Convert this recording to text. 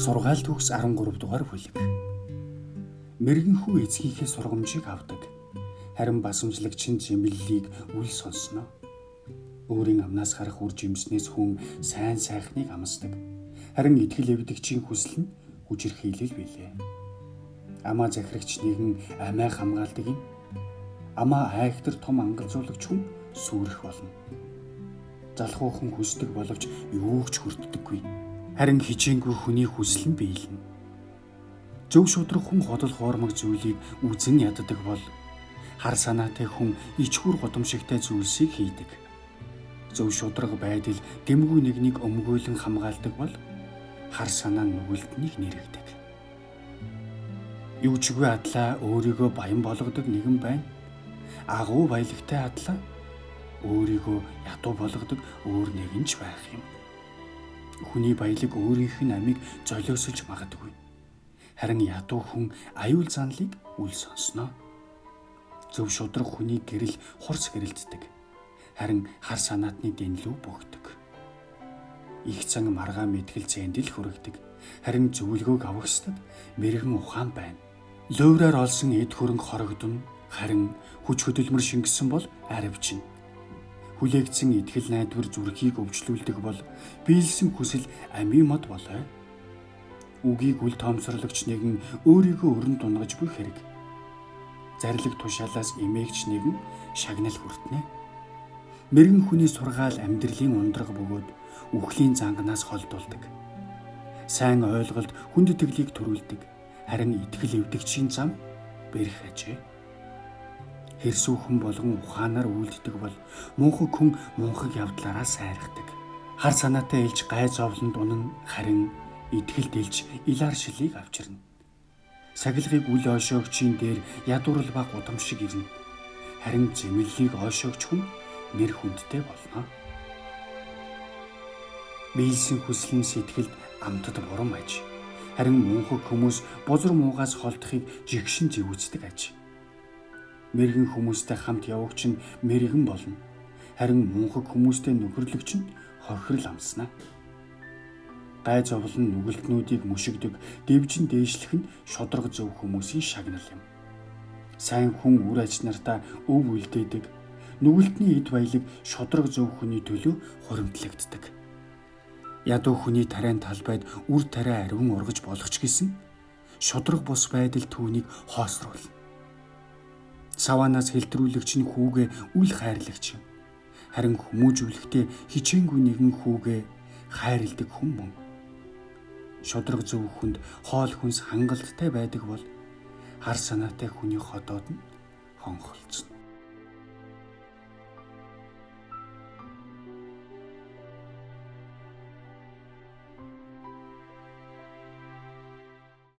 Сургаалт төгс 13 дугаар бүлэг. Мэргэн хүү эцгийнхээ сургамжийг авдаг. Харин басамжлагч нь зэмлэлийг үл сонсноо. Өөрийн амнаас гарах үр жимснээс хүн сайн сайхныг амсдаг. Харин итгэл эвдэгчийн хүсэл нь хүчирхийлэл билээ. Амаа захирагч нэгэн амиа хамгаалдаг юм. Амаа айхтар том ангалзуулагч хүн сүрэх болно. Залхуухан хүсдэг боловч юугч хүртдэггүй. Харин хичээнгүй хүний хүсэл нь биелнэ. Зөв шудраг хүн ходол хоормог зүйлийг үзэн яддаг бол хар санаатай хүн ичхүр годомшигтай зүйлсийг хийдэг. Зөв шудраг байдал гэмгүй нэгнийг өмгөөлөн хамгаалдаг бол хар санаа нүгэлтнийг нэрэгдэг. Юучгүй адлаа өөрийгөө баян болгодог нэгэн байна. Агуу баялагтай адлаа өөрийгөө ядуу болгодог өөр нэгэн ч байх юм. Хүний баялаг өөрийнх нь амийг золиосолж магадгүй. Харин ядуу хүн аюул занлыг үл сонсноо. Зөв шудраг хүний гэрэл хурц гэрэлтдэг. Харин хар санаатны дэнлүү бөгдөг. Их цан маргаа мэтгэл зэндэл хүрэгдэг. Харин зөвлөгөөг авахстад мэрэгэн ухаан байна. Луураар олсон эд хөрөнгө хорогдно. Харин хүч хөдөлмөр шингэсэн бол аривчна. Хүлээгдсэн итгэл найдвар зүрхийг өвчлүүлдэг бол биелсэн хүсэл амийн мод болоо. Үгийг үл тоомсорлагч нэгэн өөрийгөө өрн дунгаж буй хэрэг. Зарлиг тушаалаас эмээгч нэгэн шагнал хүртнэ. Мэргэн хүний сургаал амьдралын ундраг бөгөөд үхлийн зангнаас холдуулдаг. Сайн ойлголт хүнд итгэлийг төрүүлдэг. Харин итгэл эвдэгчийн зам бэрх ажээ. Хэрсүүхэн болгон ухаанаар үйлддэг бол мунхаг хүн мунхаг явдлаараа сайрахдаг. Хар санаатай элж гай зовлонд унана, харин итгэл дэлж илар шилийг авчирна. Сахилгыг үл ойшоогчийн дээр ядуурл ба гудам шиг ирнэ. Харин зэмлэлийг ойшоогч хүн нэр хүндтэй болно. Биелсэн хүсэл нь сэтгэлд амтад бурам аж. Харин мунхаг хүмүүс бузар муугаас холдохыг жигшин зэвүүцдэг аж. Мэргэн хүмүүстэй хамт явагч нь мэргэн болно. Харин мунхаг хүмүүстэй нөхөрлөгч нь хохирол амснаа. Гай зовлон нүгэлтнүүдийг мөшигдөг, дэвжин дээшлэх нь шудраг зөв хүмүүсийн шагнал юм. Сайн хүн үр аж нартаа өв үлдээдэг. Нүгэлтний эд баялаг шудраг зөв хүний төлөө хуримтлагддаг. Ядуу хүний тариан талбайд үр тариа ариун ургаж болох ч гэсэн шудраг бус байдал түүнийг хоосруулна. Саванаас хэлтрүүлэгч нь хүүгээ үл хайрлагч юм. Харин хүмүүжүүлэхдээ хичээнгүй нэгэн хүүгээ хайрладаг хүн мөн. Шудраг зөв хүнд хоол хүнс хангалттай байдаг бол хар санаатай хүний ходоод нь хонхолцно.